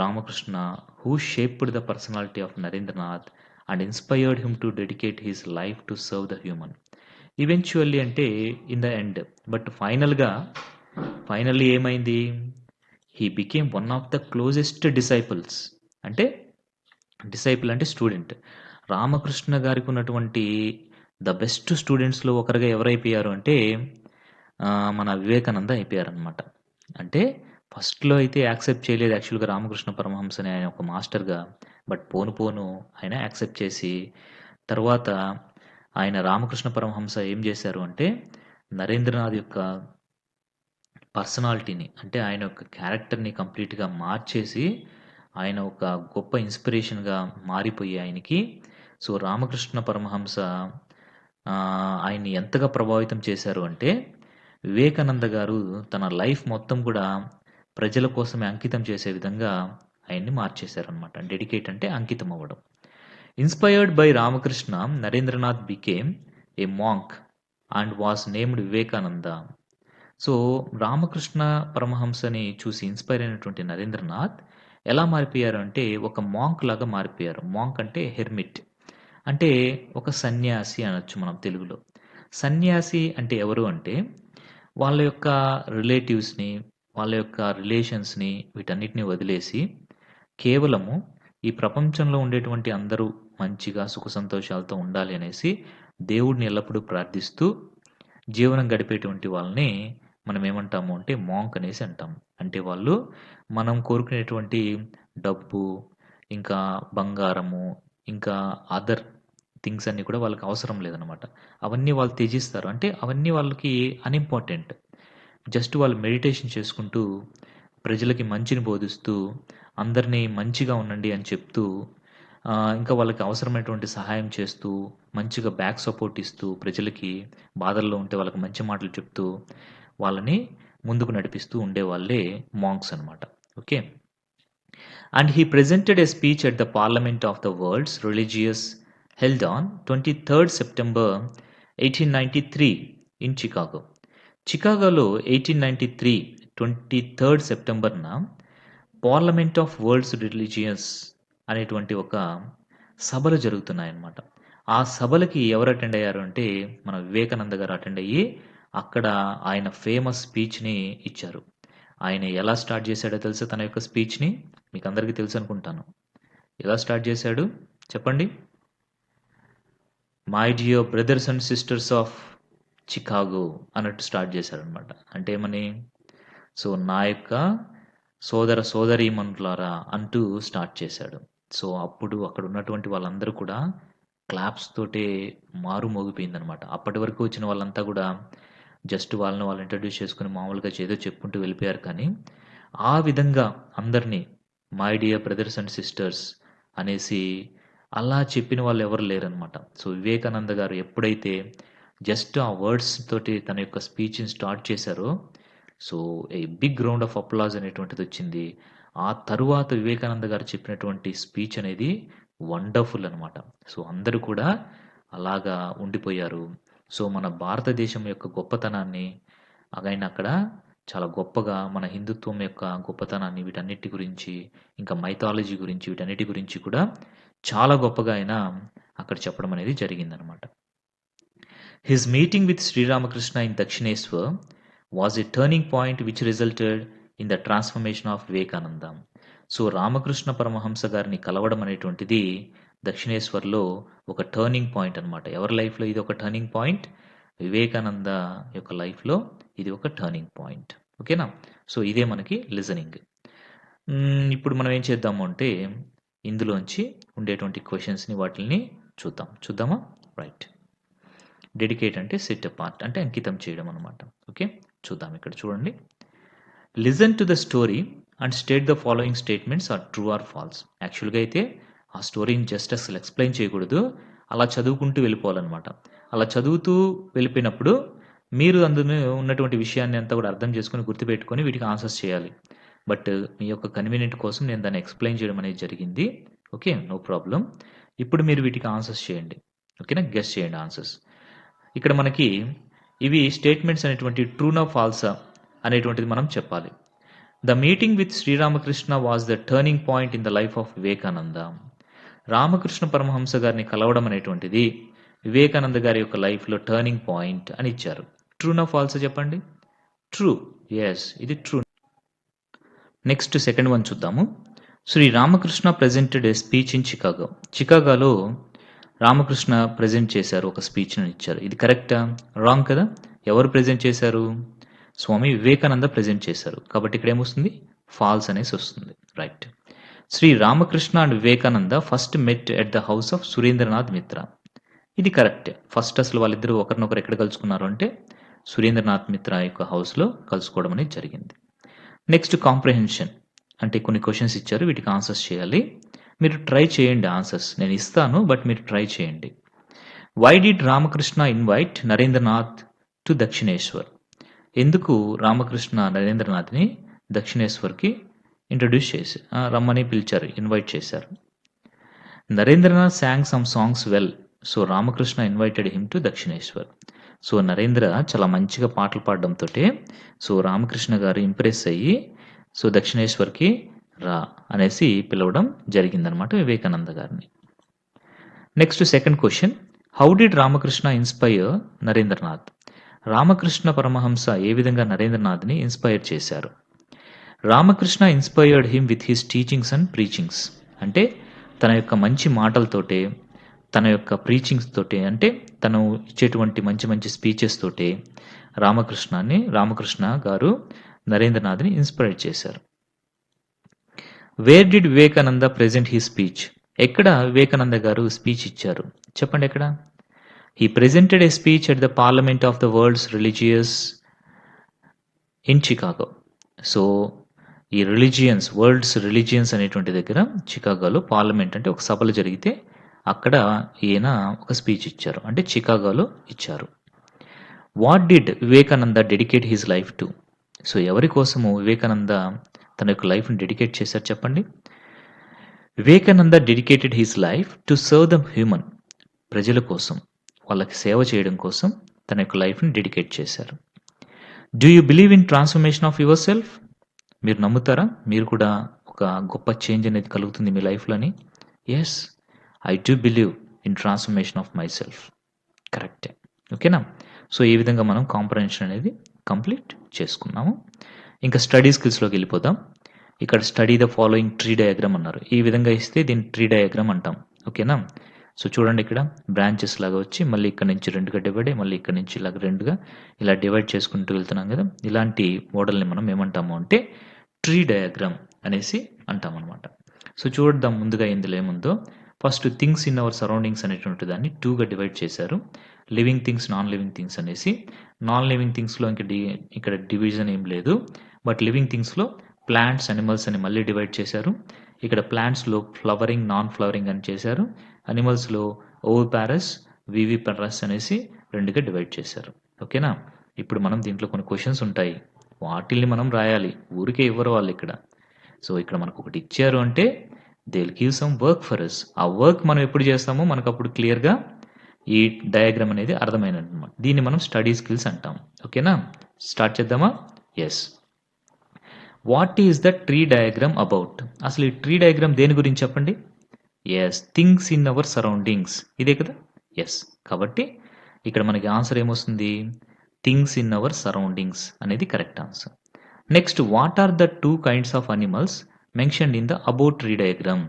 Ramakrishna who shaped the personality of Narendranath and inspired him to dedicate his life to serve the human. Eventually అంటే in the end. But finally ఏమైంది, he became one of the closest disciples. అంటే disciple అంటే student. Ramakrishna గారికి ఉన్నటువంటి the best స్టూడెంట్స్లో ఒకరుగా ఎవరైపోయారు అంటే మన వివేకానంద అయిపోయారనమాట. అంటే ఫస్ట్లో అయితే యాక్సెప్ట్ చేయలేదు యాక్చువల్గా రామకృష్ణ పరమహంసని ఆయన ఒక మాస్టర్గా. బట్ పోను ఆయన యాక్సెప్ట్ చేసి తర్వాత ఆయన రామకృష్ణ పరమహంస ఏం చేశారు అంటే నరేంద్రనాథ్ యొక్క పర్సనాలిటీని అంటే ఆయన యొక్క క్యారెక్టర్ని కంప్లీట్గా మార్చేసి ఆయన ఒక గొప్ప ఇన్స్పిరేషన్గా మారిపోయి ఆయనకి. సో రామకృష్ణ పరమహంస ఆయన్ని ఎంతగా ప్రభావితం చేశారు అంటే వివేకానంద గారు తన లైఫ్ మొత్తం కూడా ప్రజల కోసమే అంకితం చేసే విధంగా ఆయన్ని మార్చేశారనమాట. డెడికేట్ అంటే అంకితం అవ్వడం. Inspired by Ramakrishna, Narendranath became a monk and was named Vivekananda. So Ramakrishna పరమహంసని చూసి ఇన్స్పైర్ అయినటువంటి నరేంద్రనాథ్ ఎలా మారిపోయారు అంటే ఒక మాంక్ లాగా మారిపోయారు. మాంక్ అంటే హెర్మిట్, అంటే ఒక సన్యాసి అనొచ్చు మనం తెలుగులో. సన్యాసి అంటే ఎవరు అంటే వాళ్ళ యొక్క రిలేటివ్స్ని, వాళ్ళ యొక్క రిలేషన్స్ని వీటన్నిటిని వదిలేసి కేవలము ఈ ప్రపంచంలో ఉండేటువంటి అందరూ మంచిగా సుఖ సంతోషాలతో ఉండాలి అనేసి దేవుడిని ఎల్లప్పుడూ ప్రార్థిస్తూ జీవనం గడిపేటువంటి వాళ్ళని మనం ఏమంటాము అంటే మాంక్ అనేసి అంటాం. అంటే వాళ్ళు మనం కోరుకునేటువంటి డబ్బు, ఇంకా బంగారము, ఇంకా అదర్ థింగ్స్ అన్నీ కూడా వాళ్ళకి అవసరం లేదనమాట. అవన్నీ వాళ్ళు త్యజిస్తారు. అంటే అవన్నీ వాళ్ళకి అన్ఇంపార్టెంట్. జస్ట్ వాళ్ళు మెడిటేషన్ చేసుకుంటూ ప్రజలకి మంచిని బోధిస్తూ అందరినీ మంచిగా ఉండండి అని చెప్తూ ఇంకా వాళ్ళకి అవసరమైనటువంటి సహాయం చేస్తూ మంచిగా బ్యాక్ సపోర్ట్ ఇస్తూ ప్రజలకి బాధల్లో ఉంటే వాళ్ళకి మంచి మాటలు చెప్తూ వాళ్ళని ముందుకు నడిపిస్తూ ఉండేవాళ్ళే మాంక్స్ అనమాట. Okay. And he presented a speech at the parliament of the world's religious held on 23rd September 1893 in Chicago. చికాగోలో 1893 23rd సెప్టెంబర్న పార్లమెంట్ ఆఫ్ వరల్డ్స్ రిలీజియన్స్ అనేటువంటి ఒక సభలు జరుగుతున్నాయన్నమాట. ఆ సభలకి ఎవరు అటెండ్ అయ్యారు అంటే మన వివేకానంద గారు అటెండ్ అయ్యి అక్కడ ఆయన ఫేమస్ స్పీచ్ని ఇచ్చారు. ఆయన ఎలా స్టార్ట్ చేశాడో తెలుసా తన యొక్క స్పీచ్ని? మీకు అందరికీ తెలుసు అనుకుంటాను. ఎలా స్టార్ట్ చేశాడు చెప్పండి? My dear brothers and sisters of Chicago అన్నట్టు స్టార్ట్ చేశాడనమాట. అంటే ఏమని? సో నా యొక్క సోదర సోదరీమణులారా అంటూ స్టార్ట్ చేశాడు. సో అప్పుడు అక్కడ ఉన్నటువంటి వాళ్ళందరూ కూడా క్లాప్స్ తోటే మారు మోగిపోయిందనమాట. అప్పటి వరకు వచ్చిన వాళ్ళంతా కూడా జస్ట్ వాళ్ళని వాళ్ళు ఇంట్రడ్యూస్ చేసుకుని మామూలుగా ఏదో చెప్పుకుంటూ వెళ్ళిపోయారు. కానీ ఆ విధంగా అందరినీ my dear brothers and sisters అనేసి అలా చెప్పిన వాళ్ళు ఎవరు లేరనమాట. సో వివేకానంద గారు ఎప్పుడైతే జస్ట్ ఆ వర్డ్స్ తోటి తన యొక్క స్పీచ్ని స్టార్ట్ చేశారో so a big round of applause అనేటువంటిది వచ్చింది. ఆ తరువాత వివేకానంద గారు చెప్పినటువంటి స్పీచ్ అనేది వండర్ఫుల్ అనమాట. సో అందరూ కూడా అలాగా ఉండిపోయారు. సో మన భారతదేశం యొక్క గొప్పతనాన్ని ఆయన అక్కడ చాలా గొప్పగా మన హిందుత్వం యొక్క గొప్పతనాన్ని వీటన్నిటి గురించి ఇంకా మైథాలజీ గురించి వీటన్నిటి గురించి కూడా చాలా గొప్పగా ఆయన అక్కడ చెప్పడం అనేది జరిగిందనమాట. His meeting with Sri Ramakrishna in Dakshineswar was a turning point which resulted in the transformation of Vivekananda. So Ramakrishna Paramahamsa గారిని కలవడం అనేటువంటిది దక్షిణేశ్వర్లో ఒక టర్నింగ్ పాయింట్ అనమాట. ఎవరి లైఫ్లో ఇది ఒక టర్నింగ్ పాయింట్? వివేకానంద యొక్క లైఫ్లో ఇది ఒక టర్నింగ్ పాయింట్. ఓకేనా? సో ఇదే మనకి లిజనింగ్. ఇప్పుడు మనం ఏం చేద్దాము అంటే ఇందులోంచి ఉండేటువంటి క్వశ్చన్స్ని వాటిని చూద్దామా? రైట్. డెడికేట్ అంటే సెట్ అపార్ట్ అంటే అంకితం చేయడం అనమాట. ఓకే, చూద్దాం. ఇక్కడ చూడండి. Listen to the story and state the following statements are true or false. యాక్చువల్గా అయితే ఆ స్టోరీని జస్ట్ అసలు ఎక్స్ప్లెయిన్ చేయకూడదు, అలా చదువుకుంటూ వెళ్ళిపోవాలన్నమాట. అలా చదువుతూ వెళ్ళిపోయినప్పుడు మీరు అందులో ఉన్నటువంటి విషయాన్ని అంతా కూడా అర్థం చేసుకొని గుర్తుపెట్టుకొని వీటికి ఆన్సర్స్ చేయాలి. బట్ మీ యొక్క కన్వీనియంట్ కోసం నేను దాన్ని ఎక్స్ప్లెయిన్ చేయడం అనేది జరిగింది. Okay, no problem. ఇప్పుడు మీరు వీటికి ఆన్సర్స్ చేయండి. ఓకేనా? గెస్ చేయండి ఆన్సర్స్. ఇక్కడ మనకి ఇవి స్టేట్మెంట్స్ అనేటువంటి ట్రూనా ఫాల్సా అనేటువంటిది మనం చెప్పాలి. The meeting with Sri Ramakrishna was the turning point in the life of Vivekananda. Ramakrishna Paramahamsa గారిని కలవడం అనేటువంటిది వివేకానంద గారి యొక్క లైఫ్లో టర్నింగ్ పాయింట్ అని ఇచ్చారు. ట్రూనా ఫాల్సా చెప్పండి? ట్రూ. ఎస్, ఇది ట్రూ. నెక్స్ట్ సెకండ్ వన్ చూద్దాము. Shri Ramakrishna presented a speech in Chicago. చికాగోలో రామకృష్ణ ప్రజెంట్ చేశారు, ఒక స్పీచ్ని ఇచ్చారు. ఇది కరెక్టా? రాంగ్ కదా? ఎవరు ప్రజెంట్ చేశారు? స్వామి వివేకానంద ప్రజెంట్ చేశారు. కాబట్టి ఇక్కడ ఏమొస్తుంది? ఫాల్స్ అనేసి వస్తుంది. Right. Sri Ramakrishna and Vivekananda first met at the house of Surendranath Mitra. ఇది కరెక్ట్. ఫస్ట్ అసలు వాళ్ళిద్దరూ ఒకరినొకరు ఎక్కడ కలుసుకున్నారు అంటే సురేంద్రనాథ్ మిత్ర యొక్క హౌస్లో కలుసుకోవడం అనేది జరిగింది. నెక్స్ట్ కాంప్రహెన్షన్ అంటే కొన్ని క్వశ్చన్స్ ఇచ్చారు, వీటికి ఆన్సర్స్ చేయాలి. మీరు ట్రై చేయండి ఆన్సర్స్. నేను ఇస్తాను, బట్ మీరు ట్రై చేయండి. Why did Ramakrishna invite Narendranath to Dakshineswar? ఎందుకు రామకృష్ణ నరేంద్రనాథ్ని దక్షిణేశ్వర్కి ఇంట్రడ్యూస్ చేసి రమ్మని పిలిచారు, ఇన్వైట్ చేశారు. Narendranath song some songs well, so Ramakrishna invited him to Dakshineswar. So Narendra చాలా మంచిగా పాటలు పాడడంతో సో రామకృష్ణ గారు ఇంప్రెస్ అయ్యి సో దక్షిణేశ్వర్కి రా అనేసి పిలవడం జరిగిందనమాట వివేకానంద గారిని. Next second question. How did Ramakrishna inspire Narendranath? Ramakrishna Paramahansa ఏ విధంగా నరేంద్రనాథ్ని ఇన్స్పైర్ చేశారు? Ramakrishna inspired him with his teachings and preachings. అంటే తన యొక్క మంచి మాటలతోటే, తన యొక్క ప్రీచింగ్స్ తోటే, అంటే తను ఇచ్చేటువంటి మంచి మంచి స్పీచెస్ తోటే రామకృష్ణ గారు నరేంద్రనాథ్ని ఇన్స్పైర్ చేశారు. Where did Vivekananda present he speech? ఎక్కడ వివేకానంద గారు స్పీచ్ ఇచ్చారు? చెప్పండి ఎక్కడ? He presented a speech at the parliament of the world's religious in Chicago. So ఈ వరల్డ్స్ రిలీజియన్స్ అనేటువంటి దగ్గర చికాగోలో పార్లమెంట్ అంటే ఒక సభలు జరిగితే అక్కడ ఈయన ఒక స్పీచ్ ఇచ్చారు, అంటే చికాగోలో ఇచ్చారు. What did Vivekananda dedicate his life to? So ఎవరి కోసము వివేకానంద తన యొక్క లైఫ్ని డెడికేట్ చేశారు చెప్పండి? Vivekananda dedicated his life to serve the human. ప్రజల కోసం, వాళ్ళకి సేవ చేయడం కోసం తన యొక్క లైఫ్‌ని డెడికేట్ చేశారు. Do you believe in transformation of yourself? మీరు నమ్ముతారా? మీరు కూడా ఒక గొప్ప చేంజ్ అనేది కలుగుతుంది మీ లైఫ్‌లోని? Yes. I do believe in transformation of myself. కరెక్టే. ఓకేనా? సో, ఈ విధంగా మనం కాంప్రహెన్షన్ అనేది కంప్లీట్ చేసుకున్నాము. ఇంకా స్టడీ స్కిల్స్‌లోకి వెళ్ళిపోదాం. ఇక్కడ study the following tree diagram అన్నారు. ఈ విధంగా ఇస్తే దీన్ని ట్రీ డయాగ్రామ్ అంటాం. ఓకేనా? సో, చూడండి ఇక్కడ బ్రాంచెస్ లాగా వచ్చి మళ్ళీ ఇక్కడ నుంచి 2గా డివైడ్ అయ్యి మళ్ళీ ఇక్కడ నుంచి ఇలాగ 2గా ఇలా డివైడ్ చేసుకుంటూ వెళ్తున్నాం కదా! ఇలాంటి మోడల్‌ని మనం ఏమంటాము అంటే ట్రీ డయాగ్రామ్ అనేసి అంటామనమాట. సో, చూద్దాం ముందుగా ఇందులో ఏముందో. First things in our surroundings అనేటువంటి దాన్ని 2గా డివైడ్ చేశారు. Living things, non living things అనేసి. నాన్ లివింగ్ థింగ్స్‌లో ఇక్కడ డివిజన్ ఏం లేదు. బట్ లివింగ్ థింగ్స్‌లో ప్లాంట్స్, అనిమల్స్ అని మళ్ళీ డివైడ్ చేశారు. ఇక్కడ ప్లాంట్స్‌లో ఫ్లవరింగ్, నాన్ ఫ్లవరింగ్ అని చేశారు. అనిమల్స్‌లో ఓవిపారస్, వివిపారస్ అనేసి 2గా డివైడ్ చేశారు. ఓకేనా? ఇప్పుడు మనం దీంట్లో కొన్ని క్వెషన్స్ ఉంటాయి. వాటిల్ని మనం రాయాలి. ఊరికే ఇవ్వరు వాళ్ళిక్కడ. సో, ఇక్కడ మనకొకటి ఇచ్చారు అంటే they will give some work for us. ఆ వర్క్ మనం ఎప్పుడు చేస్తామో మనకప్పుడు క్లియర్‌గా ఈ డయాగ్రామ్ అనేది అర్థమైనదన్నమాట. దీన్ని మనం స్టడీ స్కిల్స్ అంటాం. ఓకేనా? స్టార్ట్ చేద్దామా? Yes. What is the tree diagram about? అసలు ఈ ట్రీ డయాగ్రామ్ దేని గురించి చెప్పండి? Yes. Things in our surroundings. ఇదే కదా! యెస్. కాబట్టి ఇక్కడ మనకి ఆన్సర్ ఏమొస్తుంది? థింగ్స్ ఇన్ అవర్ సరౌండింగ్స్ అనేది correct answer. Next, what are the 2 kinds of animals mentioned in the about tree diagram?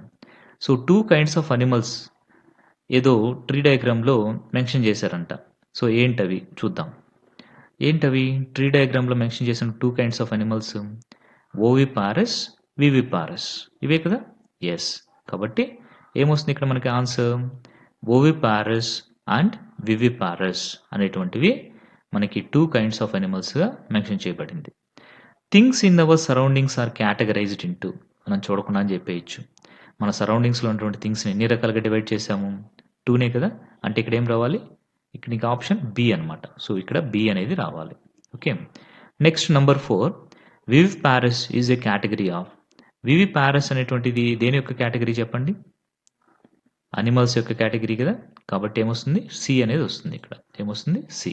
So, 2 kinds of animals ఏదో ట్రీ డయాగ్రామ్‌లో mention చేశారంట. సో, ఏంటవి? చూద్దాం. ఏంటవి? ట్రీ డయాగ్రామ్‌లో మెన్షన్ చేసిన 2 కైండ్స్ ఆఫ్ అనిమల్స్ ఓవిపారస్, వివిపారస్. ఇవే కదా! యెస్. కాబట్టి ఏమొస్తుంది ఇక్కడ మనకి ఆన్సర్? ఓవిపారస్ అండ్ వివిపారస్ అనేటువంటివి మనకి 2 కైండ్స్ ఆఫ్ అనిమల్స్‌గా మెన్షన్ చేయబడింది. Things in our surroundings are categorized into. మనం చూడకుండా అని చెప్పేయచ్చు. మన సరౌండింగ్స్‌లో ఉన్నటువంటి థింగ్స్‌ని ఎన్ని రకాలుగా డివైడ్ చేశాము? 2నే కదా! అంటే ఇక్కడ ఏం రావాలి? ఇక్కడ నీకు ఆప్షన్ బి అనమాట. సో, ఇక్కడ బి అనేది రావాలి. Okay. Next number 4 viviparous is a category of. Viviparous అనేటువంటిది దేని యొక్క కేటగరీ చెప్పండి? అనిమల్స్ యొక్క కేటగరీ కదా! కాబట్టి ఏమొస్తుంది? సి అనేది వస్తుంది ఇక్కడ. ఏమొస్తుంది? C.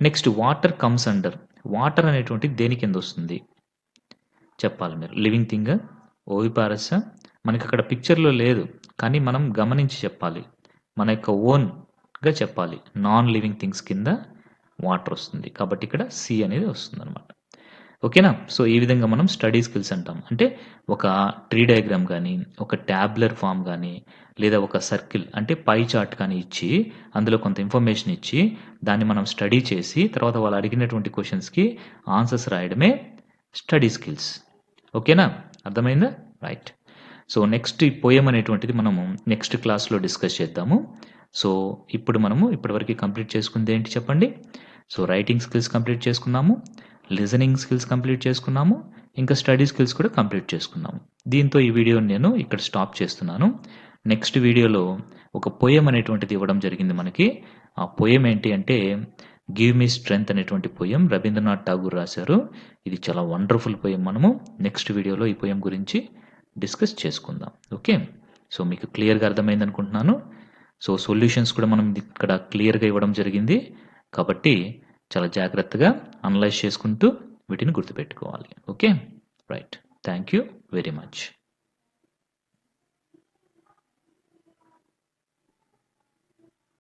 Next, water comes under. Water అనేటువంటిది దేని కింద వస్తుంది? చెప్పాలి మీరు. లివింగ్ థింగా? ఓవిపారసా? మనకి అక్కడ పిక్చర్‌లో లేదు. కానీ మనం గమనించి చెప్పాలి. మన యొక్క ఓన్‌గా చెప్పాలి. నాన్ లివింగ్ థింగ్స్ కింద వాటర్ వస్తుంది. కాబట్టి ఇక్కడ సి అనేది వస్తుందన్నమాట. ఓకేనా? సో, ఈ విధంగా మనం స్టడీ స్కిల్స్ అంటాం. అంటే ఒక ట్రీ డయాగ్రామ్ గానీ, ఒక టాబ్యులర్ ఫార్మ్ గానీ, లేదా ఒక సర్కిల్ అంటే పై చార్ట్ కానీ ఇచ్చి, అందులో కొంత ఇన్ఫర్మేషన్ ఇచ్చి, దాన్ని మనం స్టడీ చేసి, తర్వాత వాళ్ళు అడిగినటువంటి క్వెషన్స్‌కి ఆన్సర్స్ రాయడమే స్టడీ స్కిల్స్. ఓకేనా? అర్థమైందా? రైట్. సో, నెక్స్ట్ ఈ పోయెమ్ అనేటువంటిది మనము నెక్స్ట్ క్లాస్‌లో డిస్కస్ చేద్దాము. సో, ఇప్పుడు మనము ఇప్పటివరకు కంప్లీట్ చేసుకుంది ఏంటి చెప్పండి? సో, రైటింగ్ స్కిల్స్ కంప్లీట్ చేసుకున్నాము. లిజనింగ్ స్కిల్స్ కంప్లీట్ చేసుకున్నాము. ఇంకా స్టడీ స్కిల్స్ కూడా కంప్లీట్ చేసుకున్నాము. దీంతో ఈ వీడియోని నేను ఇక్కడ స్టాప్ చేస్తున్నాను. నెక్స్ట్ వీడియోలో ఒక పోయెమ్ అనేటువంటిది ఇవ్వడం జరిగింది మనకి. ఆ పోయెమ్ ఏంటి అంటే 'గివ్ మీ స్ట్రెంగ్త్' అనేటువంటి పోయెమ్ రవీంద్రనాథ్ ఠాగూర్ రాశారు. ఇది చాలా వండర్‌ఫుల్ పోయెమ్. మనము నెక్స్ట్ వీడియోలో ఈ పోయెమ్ గురించి డిస్కస్ చేసుకుందాం. ఓకే. సో, మీకు క్లియర్‌గా అర్థమైంది అనుకుంటున్నాను. సో, సొల్యూషన్స్ కూడా మనం ఇక్కడ క్లియర్‌గా ఇవ్వడం జరిగింది. కాబట్టి చాలా జాగ్రత్తగా అనలైజ్ చేసుకుంటూ వీటిని గుర్తుపెట్టుకోవాలి. Okay. Right. Thank you very much.